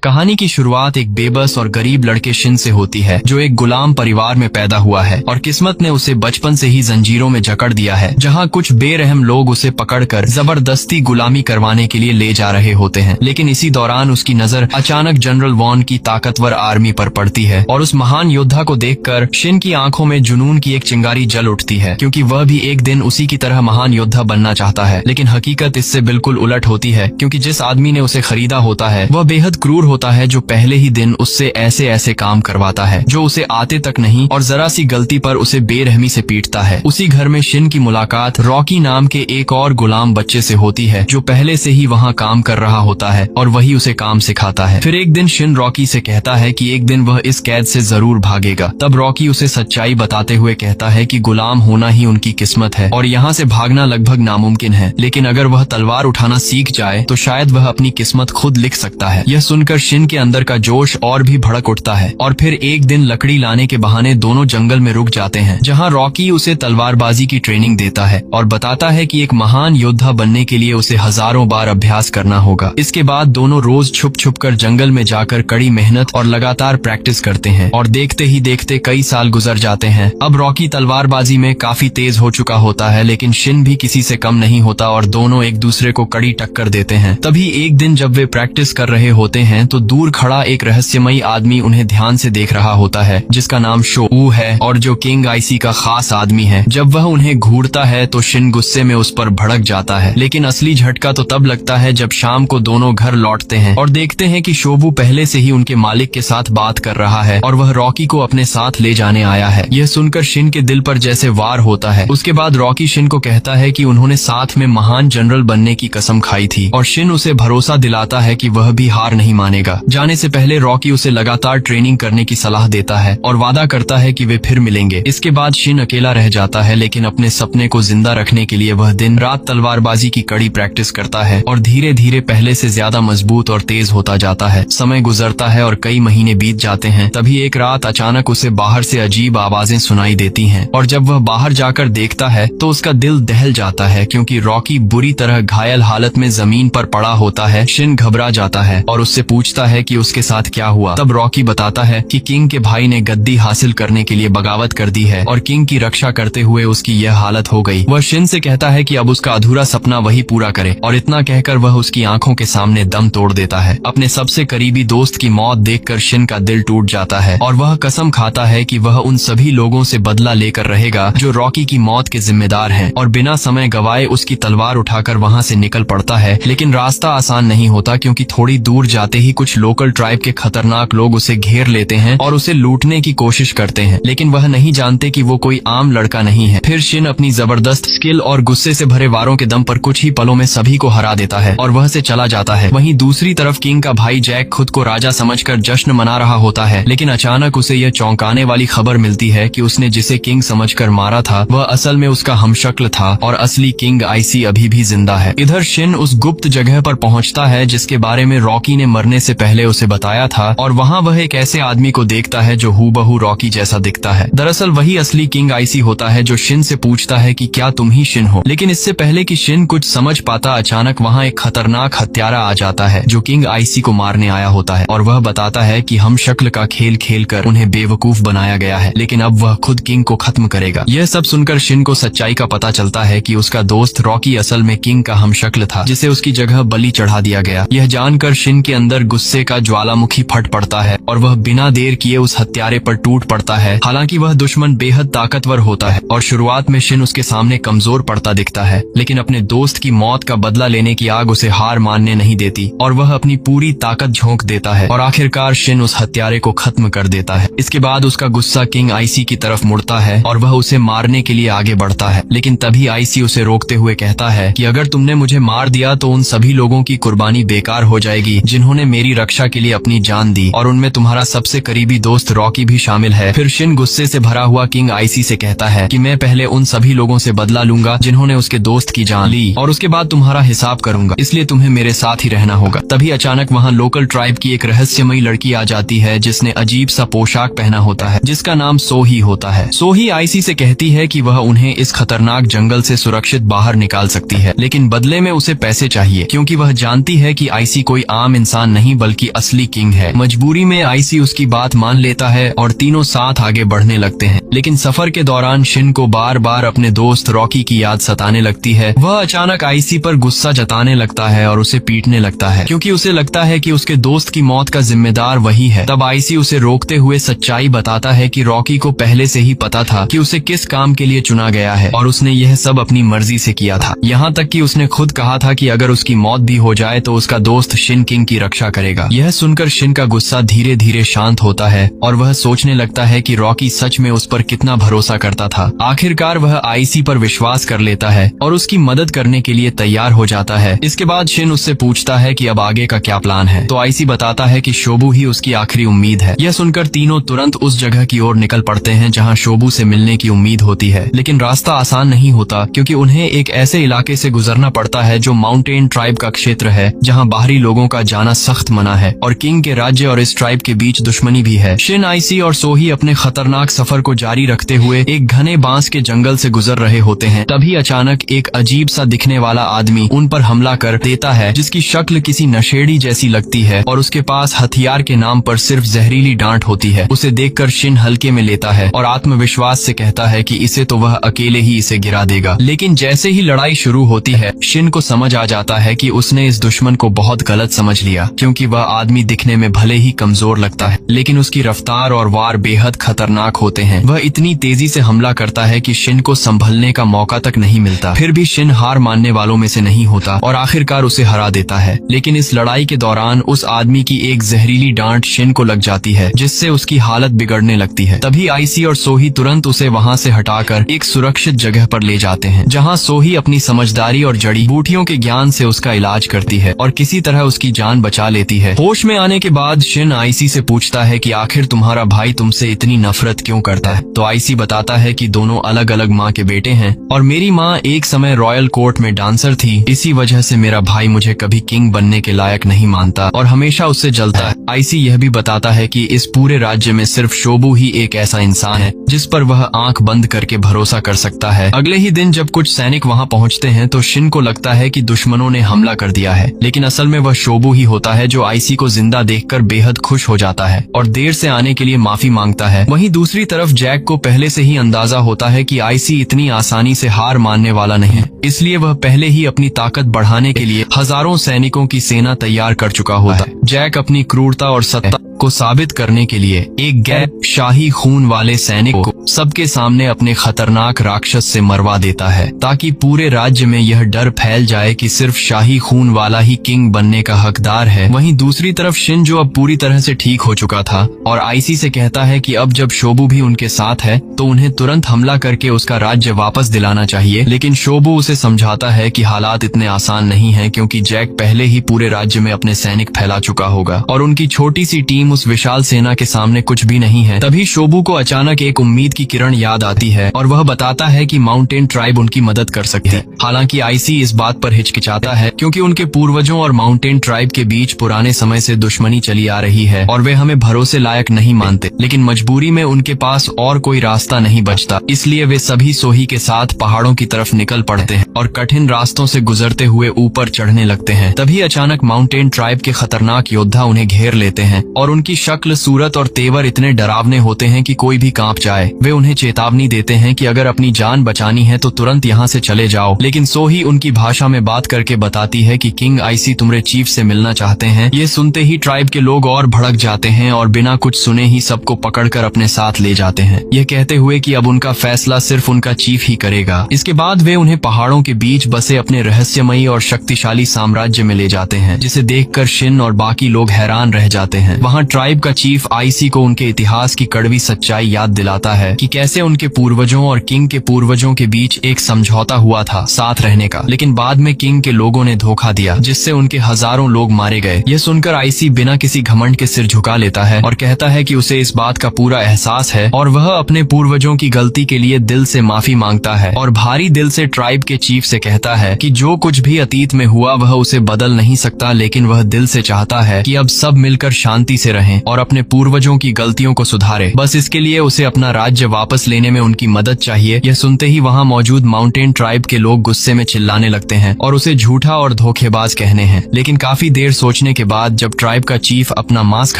कहानी की शुरुआत एक बेबस और गरीब लड़के शिन से होती है, जो एक गुलाम परिवार में पैदा हुआ है और किस्मत ने उसे बचपन से ही जंजीरों में जकड़ दिया है, जहां कुछ बेरहम लोग उसे पकड़कर जबरदस्ती गुलामी करवाने के लिए ले जा रहे होते हैं। लेकिन इसी दौरान उसकी नजर अचानक जनरल वॉन की ताकतवर आर्मी पर पड़ती है और उस महान योद्धा को देखकर शिन की आंखों में जुनून की एक चिंगारी जल उठती है, क्योंकि वह भी एक दिन उसी की तरह महान योद्धा बनना चाहता है। लेकिन हकीकत इससे बिल्कुल उलट होती है, क्योंकि जिस आदमी ने उसे खरीदा होता है वह बेहद क्रूर होता है, जो पहले ही दिन उससे ऐसे ऐसे काम करवाता है जो उसे आते तक नहीं और जरा सी गलती पर उसे बेरहमी से पीटता है। उसी घर में शिन की मुलाकात रॉकी नाम के एक और गुलाम बच्चे से होती है, जो पहले से ही वहाँ काम कर रहा होता है और वही उसे काम सिखाता है। फिर एक दिन शिन रॉकी से कहता है कि एक दिन वह इस कैद से जरूर भागेगा। तब रॉकी उसे सच्चाई बताते हुए कहता है कि गुलाम होना ही उनकी किस्मत है और यहाँ से भागना लगभग नामुमकिन है, लेकिन अगर वह तलवार उठाना सीख जाए तो शायद वह अपनी किस्मत खुद लिख सकता है। यह सुनकर शिन के अंदर का जोश और भी भड़क उठता है और फिर एक दिन लकड़ी लाने के बहाने दोनों जंगल में रुक जाते हैं, जहाँ रॉकी उसे तलवारबाजी की ट्रेनिंग देता है और बताता है कि एक महान योद्धा बनने के लिए उसे हजारों बार अभ्यास करना होगा। इसके बाद दोनों रोज छुप छुप कर जंगल में जाकर कड़ी मेहनत और लगातार प्रैक्टिस करते हैं और देखते ही देखते कई साल गुजर जाते हैं। अब रॉकी तलवारबाजी में काफी तेज हो चुका होता है, लेकिन शिन भी किसी से कम नहीं होता और दोनों एक दूसरे को कड़ी टक्कर देते हैं। तभी एक दिन जब वे प्रैक्टिस कर रहे होते हैं तो दूर खड़ा एक रहस्यमयी आदमी उन्हें ध्यान से देख रहा होता है, जिसका नाम शो ऊ है और जो किंग आईसी का खास आदमी है। जब वह उन्हें घूरता है तो शिन गुस्से में उस पर भड़क जाता है, लेकिन असली झटका तो तब लगता है जब शाम को दोनों घर लौटते हैं और देखते हैं कि शोबू पहले से ही उनके मालिक के साथ बात कर रहा है और वह रॉकी को अपने साथ ले जाने आया है। यह सुनकर शिन के दिल पर जैसे वार होता है। उसके बाद रॉकी शिन को कहता है कि उन्होंने साथ में महान जनरल बनने की कसम खाई थी और शिन उसे भरोसा दिलाता है कि वह भी हार नहीं मानेगा। जाने से पहले रॉकी उसे लगातार ट्रेनिंग करने की सलाह देता है और वादा करता है कि वे फिर मिलेंगे। इसके बाद शिन अकेला रह जाता है, लेकिन अपने सपने को जिंदा रखने के लिए वह दिन रात तलवारबाजी की कड़ी प्रैक्टिस करता है और धीरे धीरे पहले से ज्यादा मजबूत और तेज होता जाता है। समय गुजरता है और कई महीने बीत जाते हैं। तभी एक रात अचानक उसे बाहर से अजीब आवाजें सुनाई देती हैं और जब वह बाहर जाकर देखता है तो उसका दिल दहल जाता है, क्योंकि रॉकी बुरी तरह घायल हालत में जमीन पर पड़ा होता है। शिन घबरा जाता है और उससे पूछता है कि उसके साथ क्या हुआ। तब रॉकी बताता है कि किंग के भाई ने गद्दी हासिल करने के लिए बगावत कर दी है और किंग की रक्षा करते हुए उसकी यह हालत हो गई। वह शिन से कहता है कि अब उसका अधूरा सपना वही पूरा करे और इतना कहकर वह उसकी आंखों के सामने दम तोड़ देता है। अपने सबसे करीबी दोस्त की मौत देखकर शिन का दिल टूट जाता है और वह कसम खाता है कि वह उन सभी लोगों से बदला लेकर रहेगा जो रॉकी की मौत के जिम्मेदार हैं, और बिना समय गवाए उसकी तलवार उठाकर वहाँ से निकल पड़ता है। लेकिन रास्ता आसान नहीं होता, क्योंकि थोड़ी दूर जाते ही कुछ लोकल ट्राइब के खतरनाक लोग उसे घेर लेते हैं और उसे लूटने की कोशिश करते हैं, लेकिन वह नहीं जानते कि वो कोई आम लड़का नहीं है। फिर शिन अपनी जबरदस्त स्किल और गुस्से से भरे वारों के दम पर कुछ ही पलों में सभी को हरा देता है और वह से चला जाता है। वहीं दूसरी तरफ किंग का भाई जैक खुद को राजा समझकर जश्न मना रहा होता है, लेकिन अचानक उसे यह चौंकाने वाली खबर मिलती है कि उसने जिसे किंग समझकर मारा था वह असल में उसका हमशक्ल था और असली किंग आईसी अभी भी जिंदा है। इधर शिन उस गुप्त जगह पर पहुंचता है जिसके बारे में रॉकी ने मरने से पहले उसे बताया था, और वहां वह एक ऐसे आदमी को देखता है जो हूबहू रॉकी जैसा दिखता है। दरअसल वही असली किंग आईसी होता है, जो शिन से पूछता है कि क्या तुम ही शिन हो। लेकिन इससे पहले कि शिन कुछ समझ पाता, अचानक वहाँ एक खतरनाक हत्यारा आ जाता है जो किंग आईसी को मारने आया होता है और वह बताता है कि हम शक्ल का खेल खेलकर उन्हें बेवकूफ बनाया गया है, लेकिन अब वह खुद किंग को खत्म करेगा। यह सब सुनकर शिन को सच्चाई का पता चलता है कि उसका दोस्त रॉकी असल में किंग का हमशक्ल था, जिसे उसकी जगह बलि चढ़ा दिया गया। यह जानकर शिन के अंदर गुस्से का ज्वालामुखी फट पड़ता है और वह बिना देर किए उस हत्यारे पर टूट पड़ता है। हालांकि वह दुश्मन बेहद ताकतवर होता है और शुरुआत में शिन उसके सामने कमजोर पड़ता दिखता है, लेकिन अपने दोस्त की मौत का बदला लेने की आग उसे हार मानने नहीं देती और वह अपनी पूरी ताकत झोंक देता है और आखिरकार शिन उस हत्यारे को खत्म कर देता है। इसके बाद उसका गुस्सा किंग आईसी की तरफ मुड़ता है और वह उसे मारने के लिए आगे बढ़ता है, लेकिन तभी आईसी उसे रोकते हुए कहता है कि अगर तुमने मुझे मार दिया तो उन सभी लोगों की कुर्बानी बेकार हो जाएगी जिन्होंने मेरी रक्षा के लिए अपनी जान दी, और उनमें तुम्हारा सबसे करीबी दोस्त रॉकी भी शामिल है। फिर शिन गुस्से से भरा हुआ किंग आईसी से कहता है कि मैं पहले उन सभी लोगों से बदला लूंगा जिन्होंने उसके दोस्त की जान ली और उसके बाद तुम्हारा हिसाब करूंगा, इसलिए तुम्हें मेरे साथ ही रहना होगा। तभी अचानक वहाँ लोकल ट्राइब की एक रहस्यमयी लड़की आ जाती है जिसने अजीब सा पोशाक पहना होता है, जिसका नाम सोही होता है। सोही आईसी से कहती है कि वह उन्हें इस खतरनाक जंगल से सुरक्षित बाहर निकाल सकती है, लेकिन बदले में उसे पैसे चाहिए, क्योंकि वह जानती है कि आईसी कोई आम इंसान नहीं बल्कि असली किंग है। मजबूरी में आईसी उसकी बात मान लेता है और तीनों साथ आगे बढ़ने लगते हैं। लेकिन सफर के दौरान शिन को बार बार अपने दोस्त रॉकी की याद सताने लगती है। वह अचानक आईसी पर गुस्सा जताने लगता है और उसे पीटने लगता है, क्योंकि उसे लगता है कि उसके दोस्त की मौत का जिम्मेदार वही है। तब आईसी उसे रोकते हुए सच्चाई बताता है कि रॉकी को पहले से ही पता था कि उसे किस काम के लिए चुना गया है और उसने यह सब अपनी मर्जी से किया था। यहाँ तक कि उसने खुद कहा था कि अगर उसकी मौत भी हो जाए तो उसका दोस्त शिन किंग की रक्षा करेगा। यह सुनकर शिन का गुस्सा धीरे धीरे शांत होता है और वह सोचने लगता है कि रॉकी सच में उस पर कितना भरोसा करता था। आखिरकार वह आईसी पर विश्वास कर लेता है और उसकी मदद करने के लिए तैयार हो जाता है। इसके बाद शिन उससे पूछता है कि अब आगे का क्या प्लान है, तो आईसी बताता है कि शोबू ही उसकी आखिरी उम्मीद है। यह सुनकर तीनों तुरंत उस जगह की ओर निकल पड़ते हैं जहाँ शोबू से मिलने की उम्मीद होती है। लेकिन रास्ता आसान नहीं होता, क्योंकि उन्हें एक ऐसे इलाके से गुजरना पड़ता है जो माउंटेन ट्राइब का क्षेत्र है, जहाँ बाहरी लोगों का जाना सख्त मना है और किंग के राज्य और इस ट्राइब के बीच दुश्मनी भी है। शिन, आईसी और सोही अपने खतरनाक सफर को जारी रखते हुए एक घने बांस के जंगल से गुजर रहे होते हैं। तभी अचानक एक अजीब सा दिखने वाला आदमी उन पर हमला कर देता है, जिसकी शक्ल किसी नशेड़ी जैसी लगती है और उसके पास हथियार के नाम पर सिर्फ जहरीली डांट होती है। उसे देखकर शिन हल्के में लेता है और आत्मविश्वास से कहता है कि इसे तो वह अकेले ही इसे गिरा देगा। लेकिन जैसे ही लड़ाई शुरू होती है, शिन को समझ आ जाता है कि उसने इस दुश्मन को बहुत गलत समझ लिया, क्योंकि वह आदमी दिखने में भले ही कमजोर लगता है, लेकिन उसकी रफ्तार और वार बेहद खतरनाक होते हैं। वह इतनी तेजी से हमला करता है कि शिन को संभलने का मौका तक नहीं मिलता। फिर भी शिन हार मानने वालों में से नहीं होता और आखिरकार उसे हरा देता है। लेकिन इस लड़ाई के दौरान उस आदमी की एक जहरीली डांट शिन को लग जाती है, जिससे उसकी हालत बिगड़ने लगती है। तभी आईसी और सोही तुरंत उसे वहाँ से हटाकर एक सुरक्षित जगह पर ले जाते हैं, जहाँ सोही अपनी समझदारी और जड़ी बूटियों के ज्ञान से उसका इलाज करती है और किसी तरह उसकी जान बचा लेती है। होश में आने के बाद शिन आईसी से पूछता है कि आखिर तुम्हारा भाई तुमसे इतनी नफरत क्यों करता है। तो आईसी बताता है कि दोनों अलग अलग माँ के बेटे हैं और मेरी माँ एक समय रॉयल कोर्ट में डांसर थी। इसी वजह से मेरा भाई मुझे कभी किंग बनने के लायक नहीं मानता और हमेशा उससे जलता है। आईसी यह भी बताता है कि इस पूरे राज्य में सिर्फ शोबू ही एक ऐसा इंसान है जिस पर वह आंख बंद करके भरोसा कर सकता है। अगले ही दिन जब कुछ सैनिक वहाँ पहुँचते हैं तो शिन को लगता है कि दुश्मनों ने हमला कर दिया है, लेकिन असल में वह शोबू ही होता है, जो आईसी को जिंदा देखकर बेहद खुश हो जाता है और देर से आने के लिए माफी मांगता है। वहीं दूसरी तरफ जैक को पहले से ही अंदाजा होता है कि आईसी इतनी आसानी से हार मानने वाला नहीं, इसलिए वह पहले ही अपनी ताकत बढ़ाने के लिए हजारों सैनिकों की सेना तैयार कर चुका होता है। जैक अपनी क्रूरता और सत्ता को साबित करने के लिए एक गैर शाही खून वाले सैनिक को सबके सामने अपने खतरनाक राक्षस से मरवा देता है, ताकि पूरे राज्य में यह डर फैल जाए कि सिर्फ शाही खून वाला ही किंग बनने का हकदार है। वहीं दूसरी तरफ शिन, जो अब पूरी तरह से ठीक हो चुका था और आईसी से कहता है कि अब जब शोबू भी उनके साथ है तो उन्हें तुरंत हमला करके उसका राज्य वापस दिलाना चाहिए। लेकिन शोबू उसे समझाता है कि हालात इतने आसान नहीं है, क्योंकि जैक पहले ही पूरे राज्य में अपने सैनिक फैला चुका होगा और उनकी छोटी सी टीम उस विशाल सेना के सामने कुछ भी नहीं है। तभी शोबू को अचानक एक उम्मीद की किरण याद आती है और वह बताता है कि माउंटेन ट्राइब उनकी मदद कर सकती है। हालांकि आईसी इस बात पर हिचकिचाता है, क्योंकि उनके पूर्वजों और माउंटेन ट्राइब के बीच पुराने समय से दुश्मनी चली आ रही है और वे हमें भरोसे लायक नहीं मानते। लेकिन मजबूरी में उनके पास और कोई रास्ता नहीं बचता, इसलिए वे सभी सोही के साथ पहाड़ों की तरफ निकल पड़ते हैं और कठिन रास्तों से गुजरते हुए ऊपर चढ़ने लगते हैं। तभी अचानक माउंटेन ट्राइब के खतरनाक योद्धा उन्हें घेर लेते हैं और उनकी शक्ल, सूरत और तेवर इतने डरावने होते हैं कि कोई भी कांप जाए। वे उन्हें चेतावनी देते हैं कि अगर अपनी जान बचानी है तो तुरंत यहाँ से चले जाओ। लेकिन सोही उनकी भाषा में बात करके बताती है कि किंग आईसी तुम्हारे चीफ से मिलना चाहते हैं। ये सुनते ही ट्राइब के लोग और भड़क जाते हैं और बिना कुछ सुने ही सबको पकड़कर अपने साथ ले जाते हैं, यह कहते हुए कि अब उनका फैसला सिर्फ उनका चीफ ही करेगा। इसके बाद वे उन्हें पहाड़ों के बीच बसे अपने रहस्यमयी और शक्तिशाली साम्राज्य में ले जाते हैं, जिसे देखकर शिन और बाकी लोग हैरान रह जाते हैं। वहाँ ट्राइब का चीफ आईसी को उनके इतिहास की कड़वी सच्चाई याद दिलाता है कि कैसे उनके पूर्वजों और किंग के पूर्वजों के बीच एक समझौता हुआ था साथ रहने का, लेकिन बाद में किंग के लोगों ने धोखा दिया, जिससे उनके हजारों लोग मारे गए। यह सुनकर आईसी बिना किसी घमंड के सिर झुका लेता है और कहता है कि उसे इस बात का पूरा एहसास है और वह अपने पूर्वजों की गलती के लिए दिल से माफी मांगता है और भारी दिल से ट्राइब के चीफ से कहता है कि जो कुछ भी अतीत में हुआ वह उसे बदल नहीं सकता, लेकिन वह दिल से चाहता है कि अब सब मिलकर शांति से रहें और अपने पूर्वजों की गलतियों को सुधारे। बस इसके लिए उसे अपना राज्य राज्य वापस लेने में उनकी मदद चाहिए। यह सुनते ही वहाँ मौजूद माउंटेन ट्राइब के लोग गुस्से में चिल्लाने लगते हैं और उसे झूठा और धोखेबाज कहने हैं। लेकिन काफी देर सोचने के बाद जब ट्राइब का चीफ अपना मास्क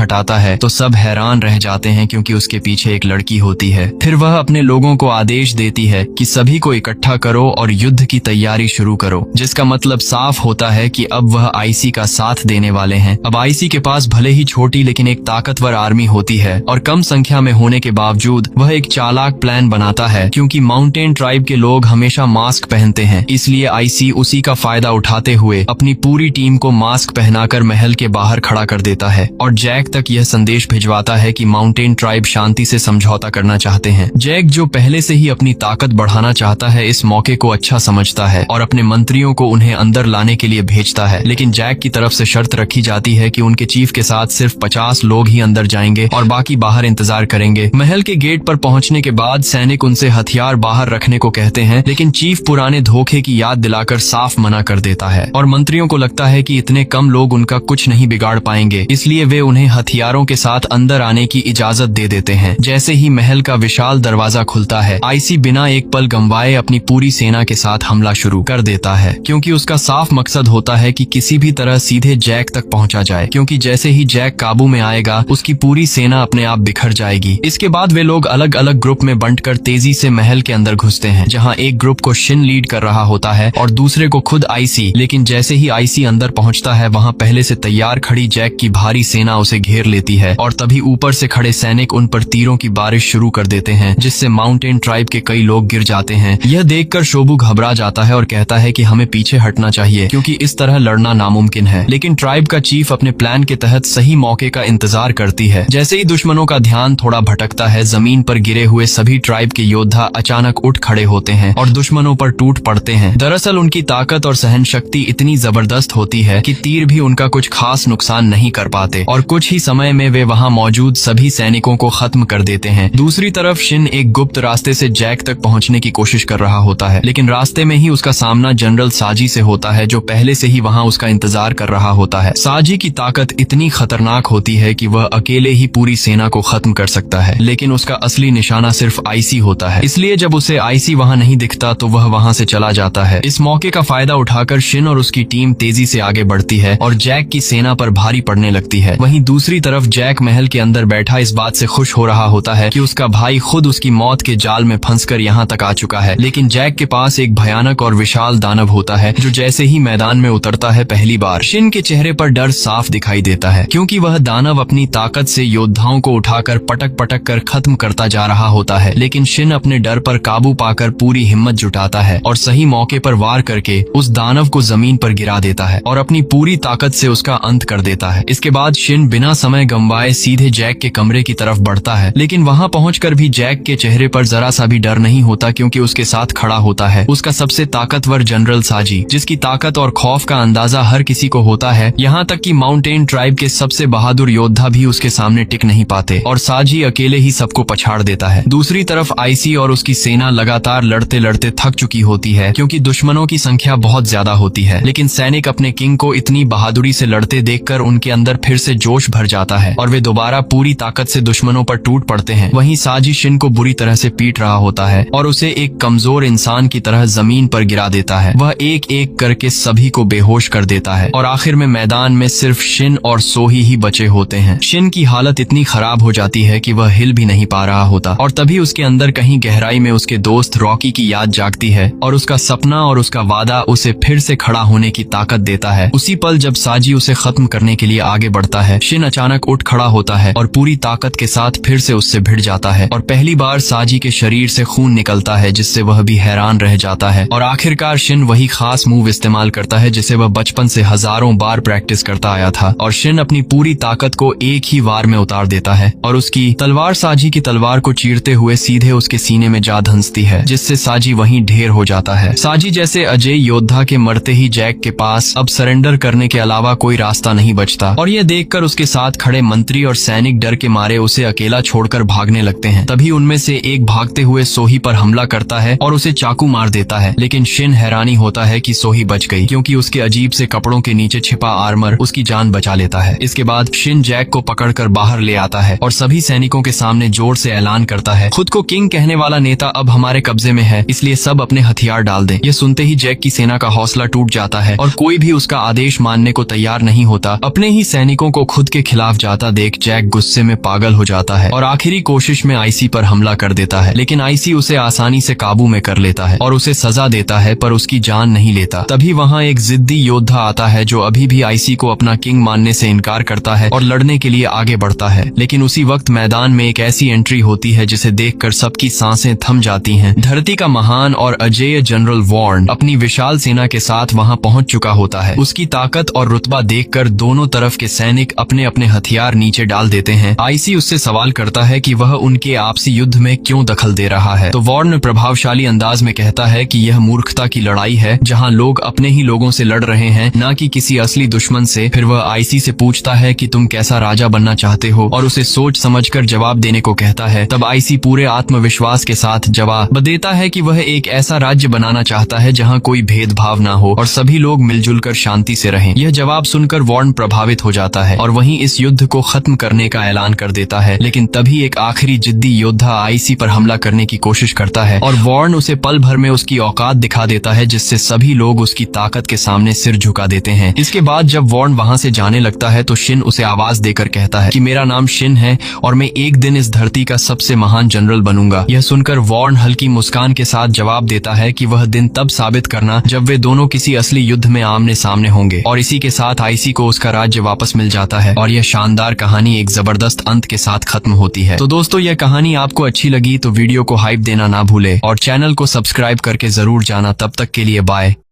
हटाता है तो सब हैरान रह जाते हैं, क्योंकि उसके पीछे एक लड़की होती है। फिर वह अपने लोगों को आदेश देती है कि सभी को इकट्ठा करो और युद्ध की तैयारी शुरू करो, जिसका मतलब साफ होता है कि अब वह आईसी का साथ देने वाले हैं। अब आईसी के पास भले ही छोटी लेकिन एक ताकतवर आर्मी होती है और कम संख्या में होने के बावजूद वह एक चालाक प्लान बनाता है। क्योंकि माउंटेन ट्राइब के लोग हमेशा मास्क पहनते हैं, इसलिए आईसी उसी का फायदा उठाते हुए अपनी पूरी टीम को मास्क पहनाकर महल के बाहर खड़ा कर देता है और जैक तक यह संदेश भिजवाता है कि माउंटेन ट्राइब शांति से समझौता करना चाहते हैं। जैक, जो पहले से ही अपनी ताकत बढ़ाना चाहता है, इस मौके को अच्छा समझता है और अपने मंत्रियों को उन्हें अंदर लाने के लिए भेजता है। लेकिन जैक की तरफ से शर्त रखी जाती है कि उनके चीफ के साथ सिर्फ 50 लोग ही अंदर जाएंगे और बाकी बाहर इंतजार करेंगे। महल के गेट पर पहुंचने के बाद सैनिक उनसे हथियार बाहर रखने को कहते हैं, लेकिन चीफ पुराने धोखे की याद दिलाकर साफ मना कर देता है और मंत्रियों को लगता है कि इतने कम लोग उनका कुछ नहीं बिगाड़ पाएंगे, इसलिए वे उन्हें हथियारों के साथ अंदर आने की इजाजत दे देते हैं। जैसे ही महल का विशाल दरवाजा खुलता है, आईसी बिना एक पल गंवाए अपनी पूरी सेना के साथ हमला शुरू कर देता है, क्योंकि उसका साफ मकसद होता है कि किसी भी तरह सीधे जैक तक पहुंचा जाए, क्योंकि जैसे ही जैक काबू में आएगा उसकी पूरी सेना अपने आप बिखर जाएगी। इसके बाद वे लोग अलग अलग ग्रुप में बंटकर तेजी से महल के अंदर घुसते हैं, जहां एक ग्रुप को शिन लीड कर रहा होता है और दूसरे को खुद आईसी। लेकिन जैसे ही आईसी अंदर पहुंचता है, वहां पहले से तैयार खड़ी जैक की भारी सेना उसे घेर लेती है और तभी ऊपर से खड़े सैनिक उन पर तीरों की बारिश शुरू कर देते हैं, जिससे माउंटेन ट्राइब के कई लोग गिर जाते हैं। यह देखकर शोबू घबरा जाता है और कहता है कि हमें पीछे हटना चाहिए, क्योंकि इस तरह लड़ना नामुमकिन है। लेकिन ट्राइब का चीफ अपने प्लान के तहत सही मौके का इंतजार करती है। जैसे ही दुश्मनों का ध्यान थोड़ा भटकता है, जमीन पर गिरे हुए सभी ट्राइब के योद्धा अचानक उठ खड़े होते हैं और दुश्मनों पर टूट पड़ते हैं। दरअसल उनकी ताकत और सहन शक्ति इतनी जबरदस्त होती है कि तीर भी उनका कुछ खास नुकसान नहीं कर पाते और कुछ ही समय में वे वहां मौजूद सभी सैनिकों को खत्म कर देते हैं। दूसरी तरफ शिन एक गुप्त रास्ते से जैक तक पहुंचने की कोशिश कर रहा होता है, लेकिन रास्ते में ही उसका सामना जनरल साजी से होता है, जो पहले से ही वहां उसका इंतजार कर रहा होता है। साजी की ताकत इतनी खतरनाक होती है कि वह अकेले ही पूरी सेना को खत्म कर सकता है, लेकिन उसका असली निशाना सिर्फ आईसी होता है। इसलिए जब उसे आईसी वहां नहीं दिखता तो वह वहां से चला जाता है। इस मौके का फायदा उठाकर शिन और उसकी टीम तेजी से आगे बढ़ती है और जैक की सेना पर भारी पड़ने लगती है। वहीं दूसरी तरफ जैक महल के अंदर बैठा इस बात से खुश हो रहा होता है कि उसका भाई खुद उसकी मौत के जाल में फंसकर यहाँ तक आ चुका है। लेकिन जैक के पास एक भयानक और विशाल दानव होता है, जो जैसे ही मैदान में उतरता है, पहली बार शिन के चेहरे पर डर साफ दिखाई देता है, क्योंकि वह दानव अपनी ताकत से योद्धाओं को उठाकर पटक पटक कर खत्म करता जा रहा होता है। लेकिन शिन अपने डर पर काबू पाकर पूरी हिम्मत जुटाता है और सही मौके पर वार करके उस दानव को जमीन पर गिरा देता है और अपनी पूरी ताकत से उसका अंत कर देता है। इसके बाद शिन बिना समय गंवाए सीधे जैक के कमरे की तरफ बढ़ता है, लेकिन वहां पहुंचकर भी जैक के चेहरे पर जरा सा भी डर नहीं होता, क्योंकि उसके साथ खड़ा होता है उसका सबसे ताकतवर जनरल साजी, जिसकी ताकत और खौफ का अंदाजा हर किसी को होता है। यहाँ तक कि माउंटेन ट्राइब के सबसे बहादुर योद्धा भी उसके सामने टिक नहीं पाते और साजी अकेले ही सबको पछाड़ देता है। दूसरी तरफ आईसी और उसकी सेना लगातार लड़ते लड़ते थक चुकी होती है, क्योंकि दुश्मनों की संख्या बहुत ज्यादा होती है। लेकिन सैनिक अपने किंग को इतनी बहादुरी से लड़ते देखकर उनके अंदर फिर से जोश भर जाता है और वे दोबारा पूरी ताकत से दुश्मनों पर टूट पड़ते हैं। वहीं साजी शिन को बुरी तरह से पीट रहा होता है और उसे एक कमजोर इंसान की तरह जमीन पर गिरा देता है। वह एक एक करके सभी को बेहोश कर देता है और आखिर में मैदान में सिर्फ शिन और सोही ही बचे होते हैं। शिन की हालत इतनी खराब हो जाती है कि वह हिल भी नहीं पा रहा होता और तभी उसके अंदर कहीं गहराई में उसके दोस्त रॉकी की याद जागती है और उसका सपना और उसका वादा उसे फिर से खड़ा होने की ताकत देता है। उसी पल जब साजी उसे खत्म करने के लिए आगे बढ़ता है, शिन अचानक उठ खड़ा होता है और पूरी ताकत के साथ फिर से उससे भिड़ जाता है और पहली बार साजी के शरीर से खून निकलता है, जिससे वह भी हैरान रह जाता है। और आखिरकार शिन वही खास मूव इस्तेमाल करता है जिसे वह बचपन से हजारों बार प्रैक्टिस करता आया था और शिन अपनी पूरी ताकत को एक ही वार में उतार देता है और उसकी तलवार साजी की तलवार को चीरते हुए सीधे उसके सीने में जा धंसती है, जिससे साजी वहीं ढेर हो जाता है। साजी जैसे अजय योद्धा के मरते ही जैक के पास अब सरेंडर करने के अलावा कोई रास्ता नहीं बचता और यह देखकर उसके साथ खड़े मंत्री और सैनिक डर के मारे उसे अकेला छोड़कर भागने लगते हैं। तभी उनमें से एक भागते हुए सोही पर हमला करता है और उसे चाकू मार देता है, लेकिन शिन हैरानी होता है कि सोही बच गई, क्योंकि उसके अजीब से कपड़ों के नीचे छिपा आर्मर उसकी जान बचा लेता है। इसके बाद शिन जैक को पकड़कर बाहर ले आता है और सभी सैनिकों के सामने जोर से ऐलान करता है, खुद को किंग कहने वाला नेता अब हमारे कब्जे में है, इसलिए सब अपने हथियार डाल दें। यह सुनते ही जैक की सेना का हौसला टूट जाता है और कोई भी उसका आदेश मानने को तैयार नहीं होता। अपने ही सैनिकों को खुद के खिलाफ जाता देख जैक गुस्से में पागल हो जाता है और आखिरी कोशिश में आईसी पर हमला कर देता है, लेकिन आईसी उसे आसानी से काबू में कर लेता है और उसे सजा देता है, पर उसकी जान नहीं लेता। तभी वहाँ एक जिद्दी योद्धा आता है जो अभी भी आईसी को अपना किंग मानने से इनकार करता है और लड़ने के लिए आगे बढ़ता है। लेकिन उसी वक्त मैदान में एक ऐसी एंट्री होती है जिसे देखकर सबकी सांसें थम जाती हैं। धरती का महान और अजेय जनरल वॉर्न अपनी विशाल सेना के साथ वहां पहुंच चुका होता है। उसकी ताकत और रुतबा देखकर दोनों तरफ के सैनिक अपने अपने हथियार नीचे डाल देते हैं। आईसी उससे सवाल करता है कि वह उनके आपसी युद्ध में क्यों दखल दे रहा है, तो वॉर्न प्रभावशाली अंदाज में कहता है कि यह मूर्खता की लड़ाई है, जहां लोग अपने ही लोगों से लड़ रहे हैं, न कि किसी असली दुश्मन से। फिर वह आईसी से पूछता है कि तुम कैसा राजा बनना चाहते हो और उसे सोच समझकर जवाब देने को कहता है। तब आईसी पूरे आत्मविश्वास के साथ जवाब देता है कि वह एक ऐसा राज्य बनाना चाहता है जहां कोई भेदभाव ना हो और सभी लोग मिलजुल कर शांति से रहें। यह जवाब सुनकर वॉर्न प्रभावित हो जाता है और वहीं इस युद्ध को खत्म करने का ऐलान कर देता है। लेकिन तभी एक आखिरी जिद्दी योद्धा आईसी पर हमला करने की कोशिश करता है और वॉर्न उसे पल भर में उसकी औकात दिखा देता है, जिससे सभी लोग उसकी ताकत के सामने सिर झुका देते हैं। इसके बाद जब वॉर्न वहां से जाने लगता है तो शिन उसे आवाज देकर कहता है कि मेरा नाम शिन है और मैं एक दिन इस धरती का सबसे महान जनरल बनूंगा। यह सुनकर वॉर्न हल्की मुस्कान के साथ जवाब देता है कि वह दिन तब साबित करना जब वे दोनों किसी असली युद्ध में आमने सामने होंगे। और इसी के साथ आईसी को उसका राज्य वापस मिल जाता है और यह शानदार कहानी एक जबरदस्त अंत के साथ खत्म होती है। तो दोस्तों, यह कहानी आपको अच्छी लगी तो वीडियो को हाइप देना ना भूले और चैनल को सब्सक्राइब करके जरूर जाना। तब तक के लिए बाय।